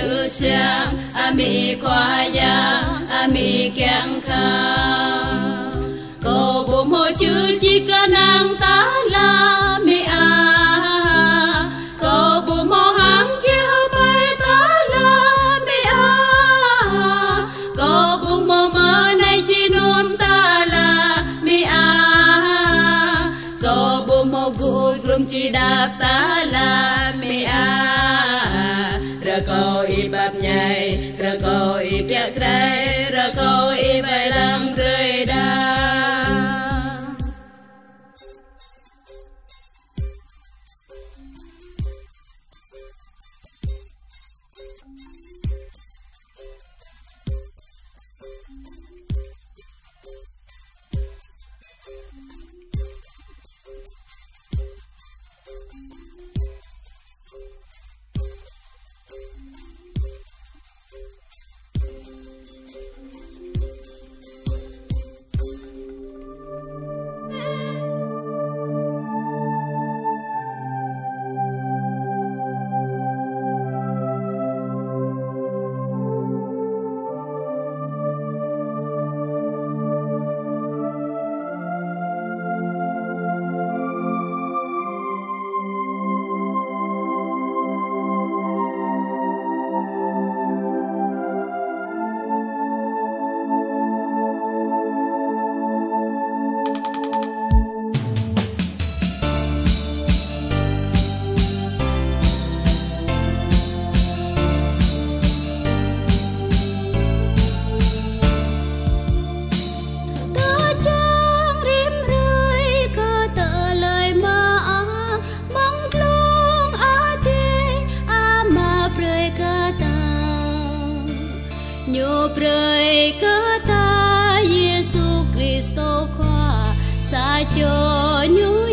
chữ sáng mi khoa ya mi kẹng kha cô bố mô chữ chỉ cả nàng ta là mi cô bố mô hàng chiếu bay ta là mi cô bố mô mơ này chỉ nôn ta là mi cô bố mô gùi rung chỉ đạp ta là mi rồi cô y bạp nhảy rồi cô y kẹt trái rồi cô y bay lăng rơi đa Prei kata Yesus Kristo kwa sa cho nyu